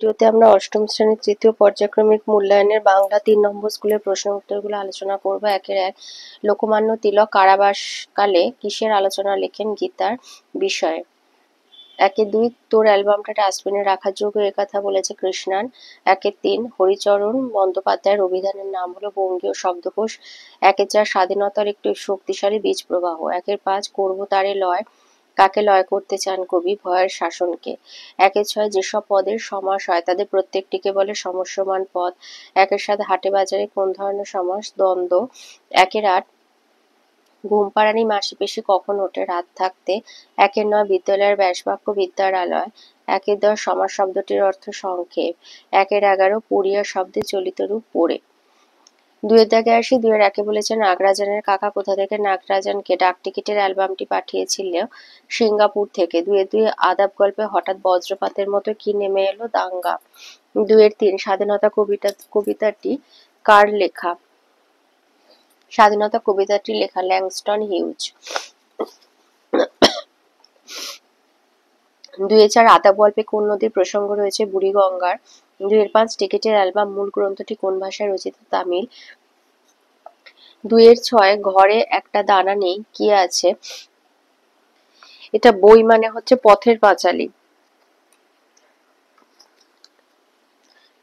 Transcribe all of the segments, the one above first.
ভিডিওতে আমরা অষ্টম শ্রেণীর তৃতীয় পর্যায়ক্রমিক মূল্যায়নের বাংলা ৩ নম্বর স্কুলের প্রশ্ন উত্তরগুলো আলোচনা করব। একের এক। লোকমান্য তিলক কারাবাসকালে কিসের আলোচনা লেখেন? গীতার বিষয়ে। একের দুই। তোর অ্যালবামটা ডাস্টবিনে রাখার যোগ্য একথা বলেছে কৃষ্ণান। একের তিন। হরিচরণ বন্দ্যোপাধ্যায়ের অভিধানের নাম হলো বঙ্গীয় শব্দকোষ। একের চার। স্বাধীনতার একটি শক্তিশালী বীজ প্রবাহ। একের পাঁচ। করব তারে লয় কাকে লয় করতে চান কবি? ভয়ের শাসনকে। একের ছয়। যেসব পদের সমাস হয় তাদের প্রত্যেকটিকে বলে সমস্যমান পদ। একের সাত। হাটে বাজারে কোন ধরনের সমাস? দ্বন্দ্ব। একের আট। ঘুমপাড়ানি মাসিপিসি কখন ওঠে? রাত থাকতে। একের নয়। বিদ্যালয়ের ব্যাসবাক্য বিদ্যার আলয়। একের দশ। সমাস শব্দটির অর্থ সংক্ষেপ। একের এগারো। পড়িয়া শব্দে চলিত রূপ পড়ে। দুয়ের দাগে আসি। দুয়ের একে বলেছে নাগরাজনের কাকা কোথা থেকে নাগরাজনকে ডাকটিকিটের অ্যালবামটি পাঠিয়েছিল সিঙ্গাপুর থেকে। দুয়ের দুই। আদাব গল্পে হঠাৎ বজ্রপাতের মতো কি নেমে এলো? দাঙ্গা। দুয়ের তিন। স্বাধীনতা কবিতাটি কার লেখা? স্বাধীনতা কবিতাটি লেখা ল্যাংস্টন হিউজ। দুয়ের চার। আদাব গল্পে কোন নদীর প্রসঙ্গ রয়েছে? বুড়িগঙ্গার। দুয়ের পাঁচ। টিকিটের অ্যালবাম মূল গ্রন্থটি কোন ভাষায় রচিত? তামিল। দুয়ের ছয়। ঘরে একটা দানা নেই কি আছে? এটা বই মানে হচ্ছে পথের পাঁচালী।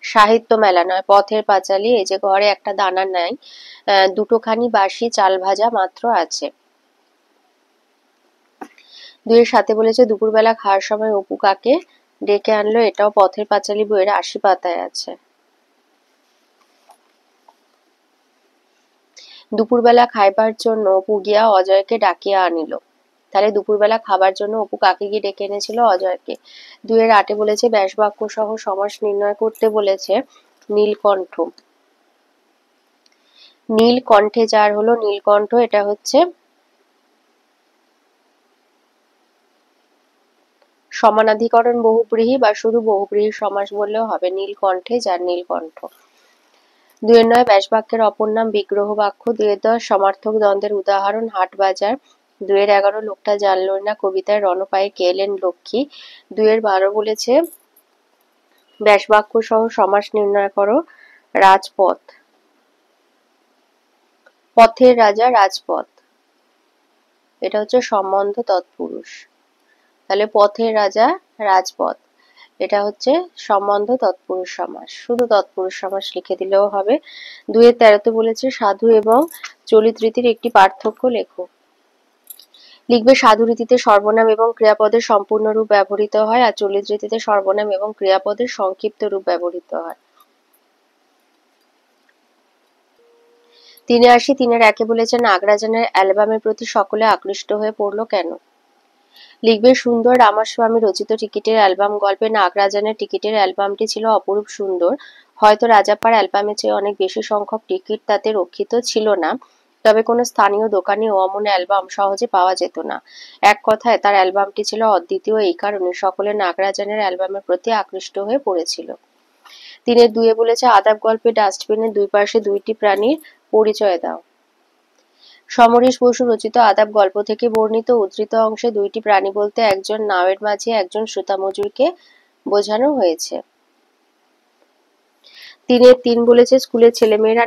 সাহিত্য মেলা নয়, পথের পাঁচালী। এই যে ঘরে একটা দানা নাই, দুটোখানি বাসি চাল ভাজা মাত্র আছে। দুইয়ের সাথে বলেছে দুপুরবেলা খাওয়ার সময় অপু কাকে ডেকে আনলো। এটাও পথের পাঁচালী বইয়ের ৮০ পাতায় আছে। দুপুরবেলা খাইবার জন্য অপু গিয়া অজয়কে ডাকিয়া আনিল। তাহলে দুপুরবেলা খাবার জন্য অপু কাকে গিয়ে ডেকে এনেছিল? অজয়কে। দুইয়ের আটে বলেছে ব্যাসবাক্য সহ সমাস নির্ণয় করতে বলেছে নীলকণ্ঠ। নীলকণ্ঠে যার হলো নীলকণ্ঠ, এটা হচ্ছে সমানাধিকরণ বহুব্রীহি বা শুধু বহুব্রীহি সমাস বললেও হবে। নীলকণ্ঠে যার নীলকণ্ঠ। দুয়ের নয়। ব্যাসবাক্যের অপর নাম বিগ্রহ বাক্য। দুয়ের দশ। সমার্থক দ্বন্দ্বের উদাহরণ হাট বাজার। দুয়ের এগারো। লোকটা জানলই না কবিতায় রণপায়ে কে এলেন লক্ষ্মী। দুয়ের বারো বলেছে ব্যাসবাক্য সহ সমাস নির্ণয় করো রাজপথ। পথের রাজা রাজপথ, এটা হচ্ছে সম্বন্ধ তৎপুরুষ। তাহলে পথের রাজা রাজপথ, এটা হচ্ছে সম্বন্ধ তৎপুরুষ সমাস। শুধু তৎপুরুষ সমাস লিখে দিলেও হবে। দুয়ের তেরোতে বলেছে সাধু এবং চলিত রীতির একটি পার্থক্য লেখো। লিখবে সাধু রীতিতে সর্বনাম এবং ক্রিয়াপদের সম্পূর্ণ রূপ ব্যবহৃত হয়, আর চলিত রীতিতে সর্বনাম এবং ক্রিয়াপদের সংক্ষিপ্ত রূপ ব্যবহৃত হয়। তিনে আসি। তিনের একে বলেছে নাগরাজনের অ্যালবামের প্রতি সকলে আকৃষ্ট হয়ে পড়লো কেন? লিখবে সুন্দর রামাস্বামী রচিত টিকিটের অ্যালবাম গল্পে নাগরাজনের টিকিটের অ্যালবামটি ছিল অপরূপ সুন্দর। হয়তো রাজাপ্পার অ্যালবামের চেয়ে অনেক বেশি সংখ্যক টিকিট তাতে রক্ষিত ছিল না, তবে কোনো স্থানীয় দোকানেও অমন অ্যালবাম সহজে পাওয়া যেত না। এক কথায় তার অ্যালবামটি ছিল অদ্বিতীয়, এই কারণে সকলে নাগরাজনের অ্যালবামের প্রতি আকৃষ্ট হয়ে পড়েছিল। তিনের দুয়ে বলেছে আদাব গল্পে ডাস্টবিনের দুই পাশে দুইটি প্রাণীর পরিচয় দাও। সমরেশ বসু রচিত আদাব গল্প থেকে বর্ণিত উদ্ধৃত অংশে দুইটি প্রাণী বলতে একজন নাওয়ের মাঝি, একজন সুতামজুরকে বোঝানো হয়েছে। তিনের তিন বলেছে স্কুলের ছেলেমেয়েরা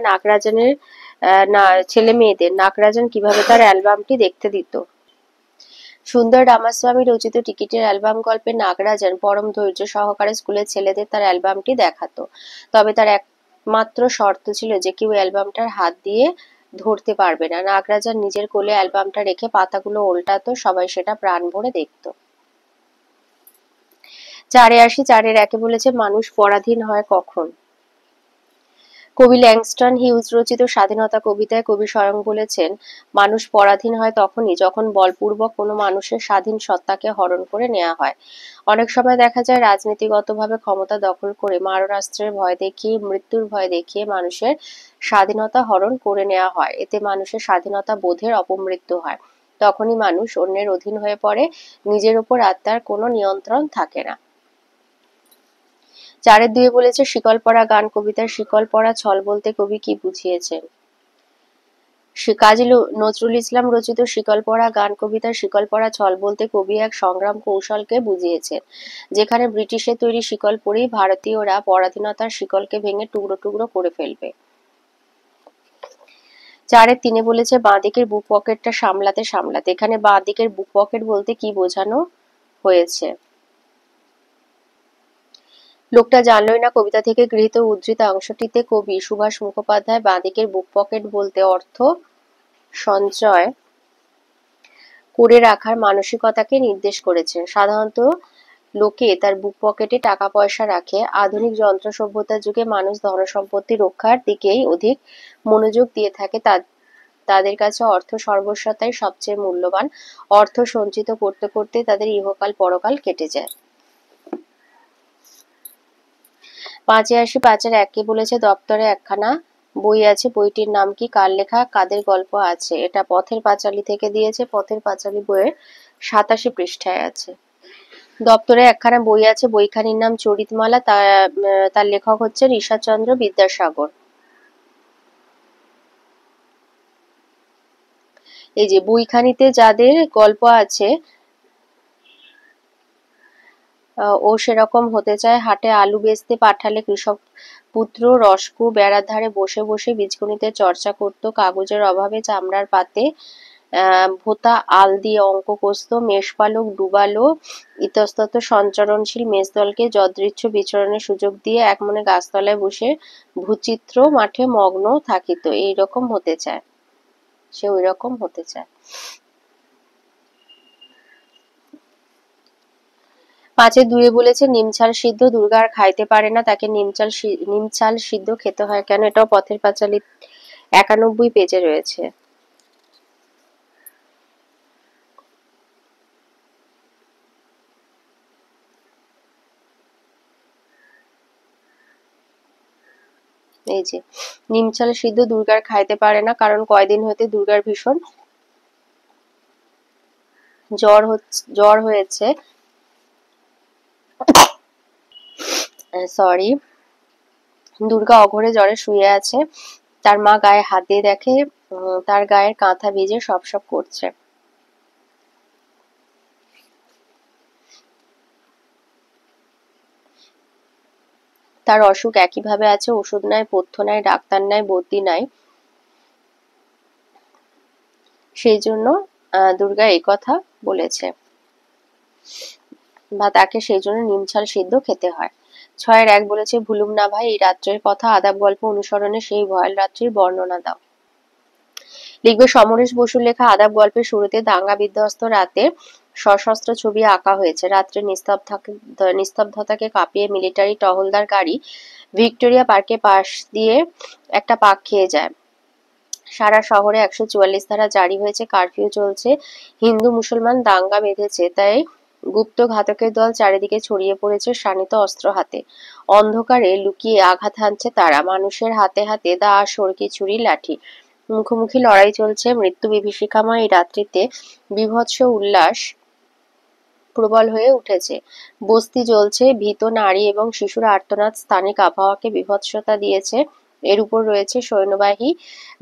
ছেলেমেয়েদের নাগরাজন কিভাবে তার অ্যালবামটি দেখতে দিত। সুন্দর রামাস্বামী রচিত টিকিটের অ্যালবাম গল্পে নাগরাজন পরম ধৈর্য সহকারে স্কুলের ছেলেদের তার অ্যালবামটি দেখাতো, তবে তার একমাত্র শর্ত ছিল যে কেউ অ্যালবামটার হাত দিয়ে ধরতে পারবে না। নাগরাজন নিজের কোলে অ্যালবামটা রেখে পাতাগুলো উল্টাতো, সবাই সেটা প্রাণ ভরে দেখত। চারে আসি। চারের একে বলেছে মানুষ পরাধীন হয় কখন? কবি ল্যাংস্টন হিউজ রচিত স্বাধীনতা কবিতায় কবি স্বয়ং বলেছেন মানুষ পরাধীন হয় তখনই যখন বলপূর্বক কোনো মানুষের স্বাধীন সত্তাকে হরণ করে নেওয়া হয়। অনেক সময় দেখা যায় রাজনীতিগতভাবে ক্ষমতা দখল করে মারণাস্ত্রের ভয় দেখিয়ে, মৃত্যুর ভয় দেখিয়ে মানুষের স্বাধীনতা হরণ করে নেওয়া হয়। এতে মানুষের স্বাধীনতা বোধের অপমৃত্যু হয়। তখনই মানুষ অন্যের অধীন হয়ে পড়ে, নিজের উপর আত্মার কোনো নিয়ন্ত্রণ থাকে না। চারের দুয়ে বলেছে শিকল পরা গান কবিতার শিকল পরা ছল বলতে কবি কি বুঝিয়েছেন? কাজী নজরুল ইসলাম রচিত শিকলপরা গান কবিতার শিকলপরা ছল বলতে কবি এক সংগ্রাম কৌশলকে বুঝিয়েছেন, যেখানে ব্রিটিশের তৈরি শিকল পরেই ভারতীয়রা পরাধীনতার শিকলকে ভেঙে টুকরো টুকরো করে ফেলবে। 4-3 বলেছে বাঁদিকের বুক পকেটটা সামলাতে সামলাতে। এখানে বাঁদিকের বুক পকেট বলতে কি বোঝানো হয়েছে? লোকটা জানলই না কবিতা থেকে গৃহীত উদ্ধৃত অংশটিতে কবি সুভাষ মুখোপাধ্যায় বাঁদিকের বুক পকেট বলতে অর্থ সঞ্চয় করে রাখার মানসিকতাকে নির্দেশ করেছেন। সাধারণত লোকে তার বুক পকেটে টাকা পয়সা রাখে। আধুনিক যন্ত্র সভ্যতার যুগে মানুষ ধনসম্পত্তি রক্ষার দিকেই অধিক মনোযোগ দিয়ে থাকে। তাদের কাছে অর্থ সর্বস্বতাই সবচেয়ে মূল্যবান। অর্থ সঞ্চিত করতে করতে তাদের ইহকাল পরকাল কেটে যায়। 5-1 বলেছে দপ্তরে একখানা বই আছে, বইটির নাম কি? কার লেখা? কাদের গল্প আছে? এটা পথের পাঁচালী থেকে দিয়েছে। পথের পাঁচালী বইয়ের 87 পৃষ্ঠায় আছে। দপ্তরে একখানা বই আছে, বইখানির নাম চরিতমালা। তার লেখক হচ্ছেন ঈশ্বরচন্দ্র বিদ্যাসাগর। এই যে বইখানিতে যাদের গল্প আছে, ও সেরকম হতে চায়। হাটে আলু বেচতে পাঠালে কৃষক পুত্র রসকু বেড়ার ধারে বসে বসে বীজগণিতের চর্চা করত। কাগজের অভাবে চামড়ার পাতে ভোতা আল দিয়ে অঙ্ক কষত। মেষপালক ডুবালো ইতস্তত সঞ্চরণশীল মেষদলকে যদৃচ্ছ বিচরণের সুযোগ দিয়ে একমনে গাছতলায় বসে ভূচিত্র মাঠে মগ্ন থাকিত। এইরকম হতে চায়, সে ওই রকম হতে চায়। 5-2 বলেছে নিমছাল সিদ্ধ দুর্গা আর খাইতে পারে না, তাকে নিমছাল সিদ্ধ খেতে হয় কেন? এটাও পথের পাঁচালী 91 পেজে রয়েছে। এই যে নিমছাল সিদ্ধ দুর্গার খাইতে পারে না, কারণ কয়দিন হতে দুর্গার ভীষণ জ্বর হয়েছে। সরি, দুর্গা অঘোরে জ্বরে শুয়ে আছে। তার মা গায়ে হাত দিয়ে দেখে তার গায়ের কাঁথা ভিজে সপ সপ করছে। তার অসুখ একইভাবে আছে, ওষুধ নাই, পথ্য নাই, ডাক্তার নাই, বদ্যি নাই। সেই জন্য দুর্গা এই কথা বলেছে, বা তাকে সেই জন্য নিমছাল সিদ্ধ খেতে হয়। 6-1 বলেছে ভুলুম না ভাই এই রাত্রের কথা, আদাব গল্প অনুসরণে সেই ভয়াল রাত্রির বর্ণনা দাও। লিখবে সমরেশ বসুর লেখা আদাব গল্পের শুরুতে দাঙ্গা বিধ্বস্ত রাতে সশস্ত্র ছবি আঁকা হয়েছে। রাত্রে নিস্তব্ধতাকে কাঁপিয়ে মিলিটারি টহলদার গাড়ি ভিক্টোরিয়া পার্কের পাশ দিয়ে একটা পাক খেয়ে যায়। সারা শহরে 144 ধারা জারি হয়েছে, কারফিউ চলছে। হিন্দু মুসলমান দাঙ্গা বেঁধেছে, তাই গুপ্ত ঘাতকের দল চারিদিকে ছড়িয়ে পড়েছে শানিত অস্ত্র হাতে। অন্ধকারে লুকিয়ে আঘাত হানছে তারা। মানুষের হাতে হাতে দা, সরকি, ছুরি, লাঠি। মুখোমুখি লড়াই চলছে। মৃত্যু বিভীষিকাময় এই রাত্রিতে বীভৎস উল্লাস প্রবল হয়ে উঠেছে। বস্তি জ্বলছে। ভীত নারী এবং শিশুর আর্তনাদ স্থানিক আবহাওয়াকে বিভৎসতা দিয়েছে। এর উপর রয়েছে সৈন্যবাহী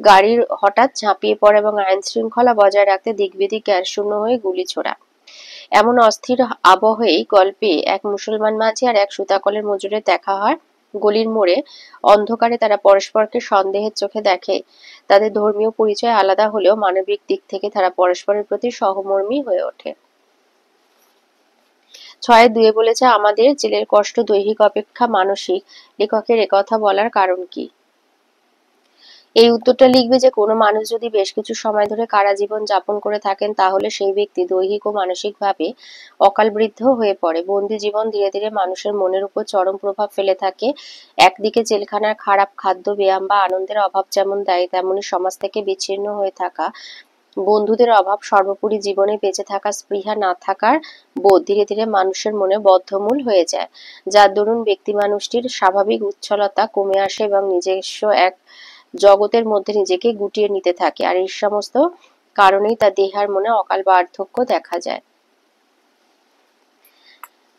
গাড়ির হঠাৎ ঝাঁপিয়ে পড়া এবং আইন শৃঙ্খলা বজায় রাখতে দিকবিদিক জ্ঞানশূন্য হয়ে গুলি ছোড়া। এমন অস্থির আবহেই গল্পে এক মুসলমান মাঝি আর এক সুতাকলের মজুরের দেখা হয়। গলির মোড়ে অন্ধকারে তারা পরস্পরকে সন্দেহের চোখে দেখে। তাদের ধর্মীয় পরিচয় আলাদা হলেও মানবিক দিক থেকে তারা পরস্পরের প্রতি সহমর্মী হয়ে ওঠে। 6-2 বলেছে আমাদের জেলের কষ্ট দৈহিক অপেক্ষা মানসিক। লেখকের একথা বলার কারণ কি? এই উত্তরটা লিখবে যে কোনো মানুষ যদি বেশ কিছু সময় ধরে কারা জীবন যাপন করে থাকেন, তাহলে সেই ব্যক্তি দৈহিক ও মানসিকভাবে অকালবৃদ্ধ হয়ে পড়ে। বন্দি জীবন ধীরে ধীরে মানুষের মনের উপর চরম প্রভাব ফেলে থাকে। একদিকে জেলখানার খারাপ খাদ্য, ব্যায়াম বা আনন্দের অভাব যেমন দেয়, তেমনি সমাজ থেকে বিচ্ছিন্ন হয়ে থাকা, বন্ধুদের অভাব, সর্বোপরি জীবনে বেঁচে থাকা স্পৃহা না থাকার বোধ ধীরে ধীরে মানুষের মনে বদ্ধমূল হয়ে যায়, যার দরুন ব্যক্তি মানুষটির স্বাভাবিক উচ্ছলতা কমে আসে এবং নিজস্ব এক জগতের মধ্যে নিজেকে গুটিয়ে নিতে থাকে। আর এই সমস্ত কারণেই তার দেহ আর মনে অকাল বার্ধক্য দেখা যায়।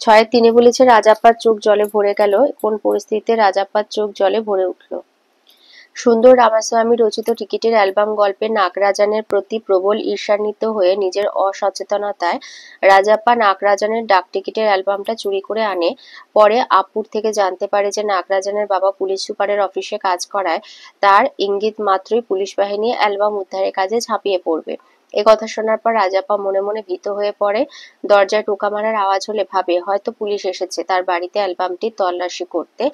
6-3 বলেছে রাজাপ্পার চোখ জলে ভরে গেল। কোন পরিস্থিতিতে রাজাপ্পার চোখ জলে ভরে উঠল? সুন্দর রামাস্বামী রচিত টিকিটের অ্যালবাম গল্পে নাগরাজনের প্রতি প্রবল ঈর্ষান্বিত হয়ে নিজের অসচেতনতায় রাজাপ্পা নাগরাজনের ডাকটিকিটের অ্যালবামটা চুরি করে আনে। পরে আপুর থেকে জানতে পারে যে নাগরাজনের বাবা পুলিশ সুপারের অফিসে কাজ করায় তার ইঙ্গিত মাত্রই পুলিশ বাহিনী অ্যালবাম উদ্ধারের কাজে ঝাঁপিয়ে পড়বে। কথা শোনার পর রাজাপ্পা মনে মনে ভীত হয়ে পড়ে। দরজায় টোকা মারার আওয়াজ হলে ভাবে হয়তো পুলিশ এসেছে তার বাড়িতে অ্যালবামটি তল্লাশি করতে।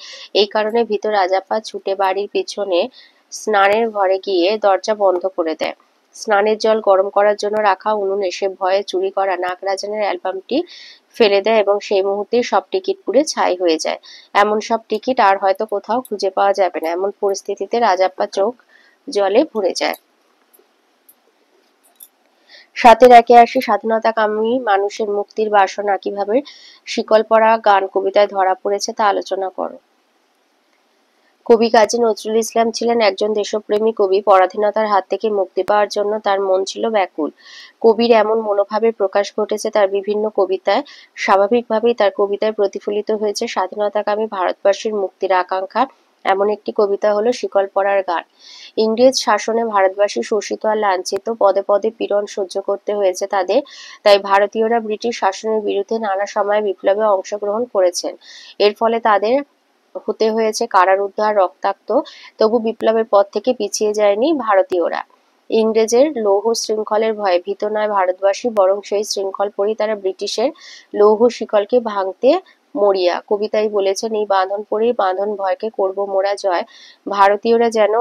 এই কারণে ভীত রাজাপ্পা ছুটে বাড়ির পিছনে স্নানের ঘরে গিয়ে দরজা বন্ধ করে দেয়। স্নানের জল গরম করার জন্য রাখা উনুনে সে ভয়ে চুরি করা নাগরাজনের অ্যালবামটি ফেলে দেয় এবং সেই মুহূর্তেই সব টিকিট পুড়ে ছাই হয়ে যায়। এমন সব টিকিট আর হয়তো কোথাও খুঁজে পাওয়া যাবে না। এমন পরিস্থিতিতে রাজাপ্পা চোখ জলে ভরে যায়। ৭-এর একে আসি স্বাধীনতাকামী মানুষের মুক্তির বাসনা কিভাবে শিকল পরা গান কবিতায় ধরা পড়েছে তা আলোচনা করো। কবি কাজী নজরুল ইসলাম ছিলেন একজন দেশপ্রেমী কবি। পরাধীনতার হাত থেকে মুক্তি পাওয়ার জন্য তার মন ছিল ব্যাকুল। কবির এমন মনোভাবের প্রকাশ ঘটেছে তার বিভিন্ন কবিতায়। স্বাভাবিকভাবেই তার কবিতায় প্রতিফলিত হয়েছে স্বাধীনতাকামী ভারতবাসীর মুক্তির আকাঙ্ক্ষা। এমন একটি কবিতা হলো শিকল পরার গান। ইংরেজ শাসনে ভারতবাসী শোষিত আর লাঞ্ছিত, পদে পদে পীড়ন সহ্য করতে হয়েছে তাদের। তাই ভারতীয়রা ব্রিটিশ শাসনের বিরুদ্ধে নানা সময়ে বিপ্লবে অংশগ্রহণ করেছেন। এর ফলে তাদের হতে হয়েছে কারারুদ্ধ আর রক্তাক্ত, তবু বিপ্লবের পথ থেকে পিছিয়ে যায়নি ভারতীয়রা। ইংরেজের লৌহ শৃঙ্খলের ভয়ে ভীত নয় ভারতবাসী, বরং সেই শৃঙ্খল পরেই তারা ব্রিটিশের লৌহ শিকলকে ভাঙতে মরিয়া। কবিতায় বলেছেন এই বাঁধন পরেই বাঁধন ভয়কে করব মোরা জয়। ভারতীয়রা যেন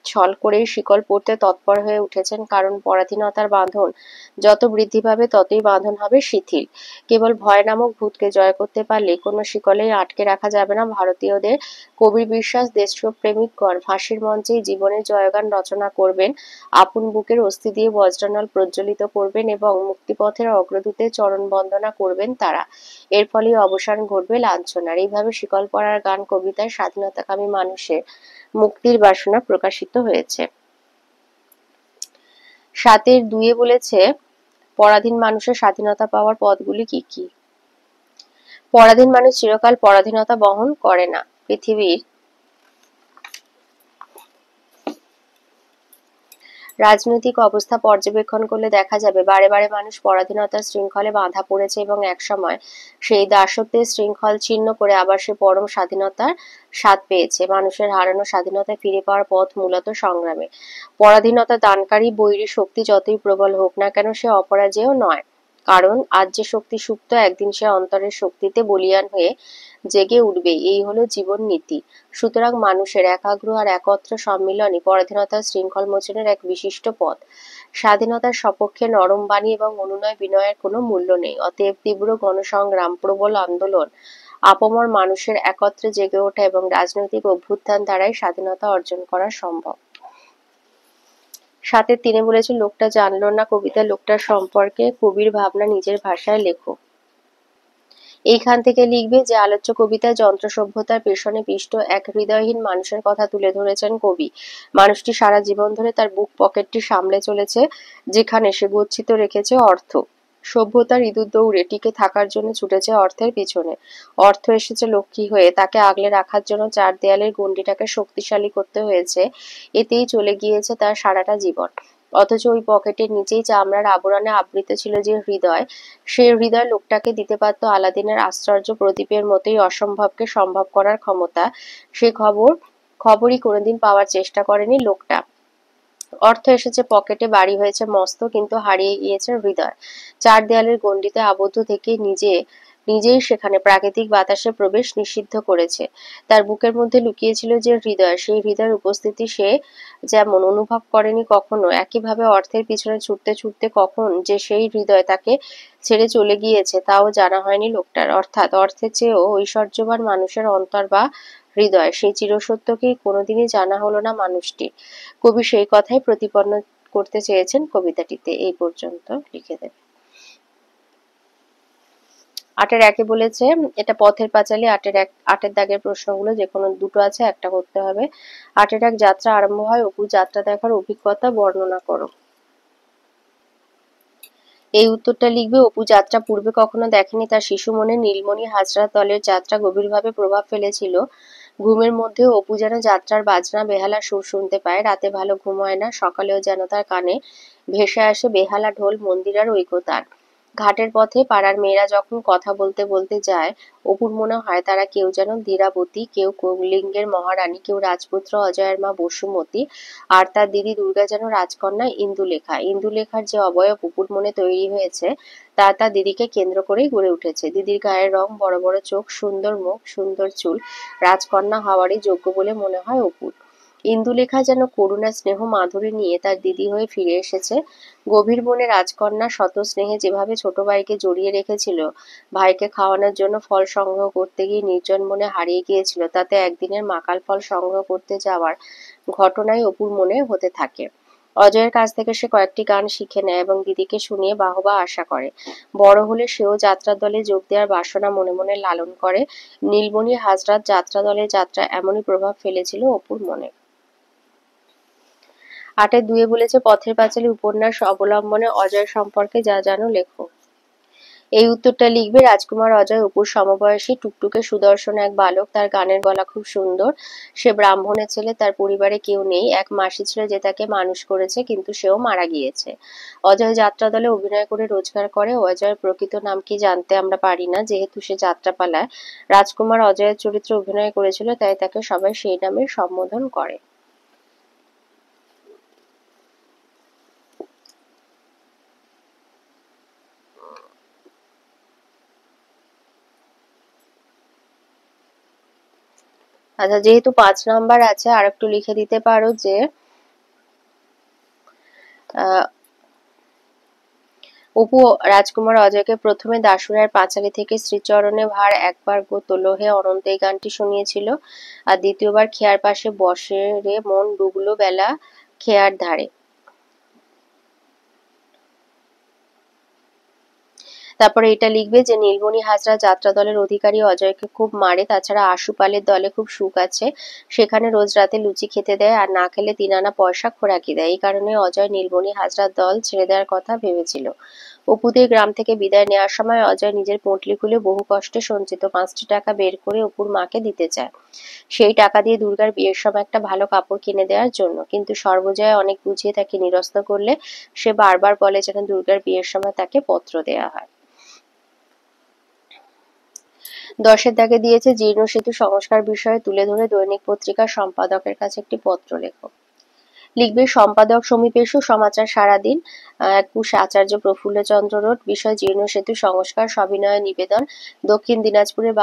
ছল করেই শিকল পরতে তৎপর হয়ে উঠেছেন, কারণ পরাধীনতার বাঁধন যত বৃদ্ধি পাবে ততই বাঁধন হবে শিথিল। কেবল ভয় নামক ভূতকে জয় করতে পারলে কোনো শিকলেই আটকে রাখা যাবে না ভারতীয়দের। কবির বিশ্বাস দেশপ্রেমিকগণ ফাঁসির মঞ্চেই জীবনের জয়গান রচনা করবেন, আপন বুকের অস্থি দিয়ে বজ্রানল প্রজ্বলিত করবেন এবং মুক্তিপথের অগ্রদূতের চরণ বন্দনা করবেন তারা। এর ফলেই অবসান ঘটবে লাঞ্ছনার। এইভাবে শিকল পরার গান কবিতায় স্বাধীনতাকামী মানুষের মুক্তির বাসনা প্রকাশিত হয়েছে। ৭-এর ২-এ বলেছে পরাধীন মানুষের স্বাধীনতা পাওয়ার পথগুলি কি কি। পরাধীন মানুষ চিরকাল পরাধীনতা বহন করে না। পৃথিবীর রাজনৈতিক অবস্থা পর্যবেক্ষণ করলে দেখা যাবে বারে বারে মানুষ পরাধীনতার শৃঙ্খলে বাঁধা পড়েছে এবং একসময় সেই দাসত্বের শৃঙ্খল ছিন্ন করে আবার সে পরম স্বাধীনতার স্বাদ পেয়েছে। মানুষের হারানো স্বাধীনতা ফিরে পাওয়ার পথ মূলত সংগ্রামে। পরাধীনতা দানকারী বৈরী শক্তি যতই প্রবল হোক না কেন সে অপরাজেয় নয়, কারণ আজ যে শক্তি সুপ্ত একদিন সে অন্তরের শক্তিতে বলীয়ান হয়ে জেগে উঠবে। এই হলো জীবন নীতি। সুতরাং মানুষের একাগ্র আর একত্র সম্মিলনই পরাধীনতার শৃঙ্খল মোচনের এক বিশিষ্ট পথ। স্বাধীনতার সপক্ষে নরম বাণী এবং অনুনয় বিনয়ের কোনো মূল্য নেই। অতএব তীব্র গণসংগ্রাম, প্রবল আন্দোলন, আপামর মানুষের একত্রে জেগে ওঠা এবং রাজনৈতিক অভ্যুত্থান দ্বারাই স্বাধীনতা অর্জন করা সম্ভব। ৭-এর ৩-এ বলেছে লোকটা জানলো না কবিতা লোকটার সম্পর্কে কবির ভাবনা নিজের ভাষায় লেখো। এইখান থেকে লিখবে যে আলোচ্য কবিতায় যন্ত্র সভ্যতার পেছনে পিষ্ট এক হৃদয়হীন মানুষের কথা তুলে ধরেছেন কবি। মানুষটি সারা জীবন ধরে তার বুক পকেটটি সামলে চলেছে, যেখানে সে গচ্ছিত রেখেছে অর্থ। সভ্যতার ইঁদুর দৌড়ে টিকে থাকার জন্য ছুটেছে অর্থের পিছনে। অর্থ এসেছে লক্ষ্মী হয়ে, তাকে আগলে রাখার জন্য চার দেয়ালের গণ্ডিটাকে শক্তিশালী করতে হয়েছে। এতেই চলে গিয়েছে তার সারাটা জীবন। অথচ ওই পকেটের নিচেই চামড়ার আবরণে আবৃত ছিল যে হৃদয়, সেই হৃদয় লোকটাকে দিতে পারত আলাদিনের আশ্চর্য প্রদীপের মতোই অসম্ভবকে সম্ভব করার ক্ষমতা। সে খবরই কোনোদিন পাওয়ার চেষ্টা করেনি লোকটা। অর্থ এসেছে পকেটে, বাড়ি হয়েছে মস্ত, কিন্তু হারিয়ে গিয়েছে হৃদয়। চার দেয়ালের গণ্ডিতে আবদ্ধ থেকে নিজেই সেখানে প্রাকৃতিক বাতাসে প্রবেশ নিষিদ্ধ করেছে। তার বুকের মধ্যে লুকিয়েছিল যে হৃদয়, সেই হৃদয়ের উপস্থিতি সে যেমন অনুভব করেনি কখনো, একইভাবে অর্থের পিছনে ছুটতে ছুটতে কখন যে সেই হৃদয় তাকে ছেড়ে চলে গিয়েছে তাও জানা হয়নি লোকটার। অর্থাৎ অর্থের চেয়েও ঐশ্বর্যবান মানুষের অন্তর বা হৃদয়, সেই চিরসত্যকেই কোনোদিনই জানা হলো না মানুষটির। কবি সেই কথাই প্রতিপন্ন করতে চেয়েছেন কবিতাটিতে। এই পর্যন্ত লিখে দেবে। ৮-এর ১-এ বলেছে এটা পথের পাঁচালী। ৮-এর দাগের প্রশ্নগুলো যে কোনো দুটো আছে, একটা করতে হবে। ৮-এর ১ যাত্রা আরম্ভ হয় অপু যাত্রা দেখার অভিজ্ঞতা বর্ণনা করো। এই উত্তরটা লিখবে অপু যাত্রা পূর্বে কখনো দেখেনি, তার শিশু মনে নীলমণি হাজরা দলের যাত্রা গভীরভাবে প্রভাব ফেলেছিল। ঘুমের মধ্যে অপু যেন যাত্রার বাজনা বেহালা সুর শুনতে পায়। রাতে ভালো ঘুম হয় না, সকালেও যেন তার কানে ভেসে আসে বেহালা ঢোল, মন্দির আর ঐকতান। ঘাটের পথে পাড়ার মেয়েরা যখন কথা বলতে বলতে যায়, অপুর মনে হয় তারা কেউ যেন ধীরাবতী, কেউ কৌলিঙ্গের মহারানী, কেউ রাজপুত্র অজয়ের মা বসুমতী, আর তার দিদি দুর্গা যেন রাজকন্যা ইন্দুলেখা। ইন্দুলেখার যে অবয়ব অপুর মনে তৈরি হয়েছে তা তার দিদিকে কেন্দ্র করেই গড়ে উঠেছে। দিদির গায়ের রং, বড় বড় চোখ, সুন্দর মুখ, সুন্দর চুল, রাজকন্যা হওয়ারই যোগ্য বলে মনে হয় অপুর। ইন্দুলেখা যেন করুণা, স্নেহ, মাধুরী নিয়ে তার দিদি হয়ে ফিরে এসেছে। গভীর মনে রাজকন্যা শত স্নেহে যেভাবে ছোট ভাইকে জড়িয়ে রেখেছিল, ভাইকে খাওয়ানোর জন্য ফল সংগ্রহ করতে গিয়ে নির্জন মনে হারিয়ে গিয়েছিল, তাতে একদিনের মাকাল ফল সংগ্রহ করতে যাওয়ার ঘটনাই অপুর মনে হতে থাকে। অজয়ের কাছ থেকে সে কয়েকটি গান শিখে নেয় এবং দিদিকে শুনিয়ে বাহবা আশা করে। বড় হলে সেও যাত্রার দলে যোগ দেওয়ার বাসনা মনে মনে লালন করে। নীলমণি হাজরাত যাত্রা দলের যাত্রা এমনই প্রভাব ফেলেছিল অপুর মনে। ৮-২ বলেছে পথের পাঁচালী উপন্যাস অবলম্বনে অজয় সম্পর্কে যা জানো লেখো। এই উত্তরটা লিখবে রাজকুমার অজয় অপুর সমবয়সী, টুকটুকে সুদর্শন এক বালক। তার গানের গলা খুব সুন্দর। সে ব্রাহ্মণের ছেলে, তার পরিবারে কেউ নেই, এক মাসি ছিল যে তাকে মানুষ করেছে, কিন্তু সেও মারা গিয়েছে। অজয় যাত্রা দলে অভিনয় করে রোজগার করে। অজয়ের প্রকৃত নাম কি জানতে আমরা পারি না, যেহেতু সে যাত্রাপালায় রাজকুমার অজয়ের চরিত্রে অভিনয় করেছিল, তাই তাকে সবাই সেই নামে সম্বোধন করে। আচ্ছা, যেহেতু ৫ নাম্বার আছে, আর একটু লিখে দিতে পারো যে অপু রাজকুমার অজয়কে প্রথমে দাশুরার পাঁচালী থেকে শ্রীচরণে ভার একবার গো তোলো হে অনন্ত এই গানটি শুনিয়েছিল, আর দ্বিতীয়বার খেয়ার পাশে বসে রে মন ডুবলো বেলা খেয়ার ধারে। তারপরে এটা লিখবে যে নীলমণি হাজরা যাত্রা দলের অধিকারী অজয়কে খুব মারে, তাছাড়া আশুপালের দলে খুব সুখ আছে, সেখানে রোজ রাতে লুচি খেতে দেয়, আর না খেলে ৩ আনা পয়সা খোরাকি দেয়। এই কারণে অজয় নীলমণি হাজরার দল ছেড়ে দেওয়ার কথা ভেবেছিল। অপুদের গ্রাম থেকে বিদায় নেওয়ার সময় অজয় নিজের পুঁটলি খুলে বহু কষ্টে সঞ্চিত ৫টি টাকা বের করে অপুর মাকে দিতে চায়, সেই টাকা দিয়ে দুর্গার বিয়ের সময় একটা ভালো কাপড় কিনে দেওয়ার জন্য। কিন্তু সর্বজয়া অনেক বুঝিয়ে তাকে নিরস্ত করলে সে বারবার বলে যেন দুর্গার বিয়ের সময় তাকে পত্র দেয়া হয়। ১০-এর দাগে দিয়েছে জীর্ণ সেতু সংস্কার বিষয়ে তুলে ধরে দৈনিক পত্রিকার সম্পাদকের কাছে একটি পত্র লেখো। লিখবে সম্পাদক সমীপেষু সমাচার সারাদিন ২১ আচার্য প্রফুল্লচন্দ্র রোড, বিষয় জীর্ণ সেতু সংস্কার, সবিনয়ে নিবেদন। দক্ষিণ দিনাজপুরের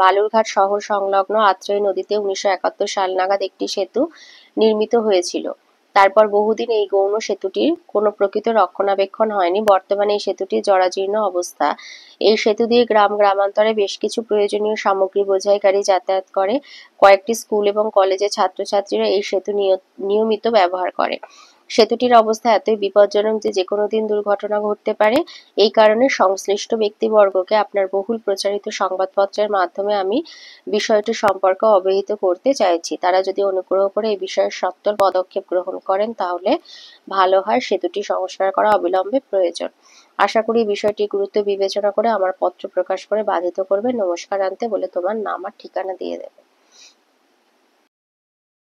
বালুরঘাট শহর সংলগ্ন আত্রেয় নদীতে ১৯৭১ সাল নাগাদ একটি সেতু নির্মিত হয়েছিল। তারপর বহুদিন এই গৌণ সেতুটির কোনো প্রকৃত রক্ষণাবেক্ষণ হয়নি। বর্তমানে এই সেতুটির জরাজীর্ণ অবস্থা। এই সেতু দিয়ে গ্রামান্তরে বেশ কিছু প্রয়োজনীয় সামগ্রী বোঝাই গাড়ি যাতায়াত করে। কয়েকটি স্কুল এবং কলেজের ছাত্রছাত্রীরা এই সেতু নিয়মিত ব্যবহার করে। সেতুটির অবস্থা এতই বিপজ্জনক যে যেকোনো দিন দুর্ঘটনা ঘটতে পারে। এই কারণে সংশ্লিষ্ট ব্যক্তিবর্গকে আপনার বহুল প্রচারিত সংবাদপত্রের মাধ্যমে আমি বিষয়টি সম্পর্কে অবহিত করতে চাইছি। তারা যদি অনুগ্রহ করে এই বিষয়ে সত্বর পদক্ষেপ গ্রহণ করেন তাহলে ভালো হয়। সেতুটি সংস্কার করা অবিলম্বে প্রয়োজন। আশা করি বিষয়টির গুরুত্ব বিবেচনা করে আমার পত্র প্রকাশ করে বাধিত করবে। নমস্কার আনতে বলে তোমার নাম আর ঠিকানা দিয়ে দেবে।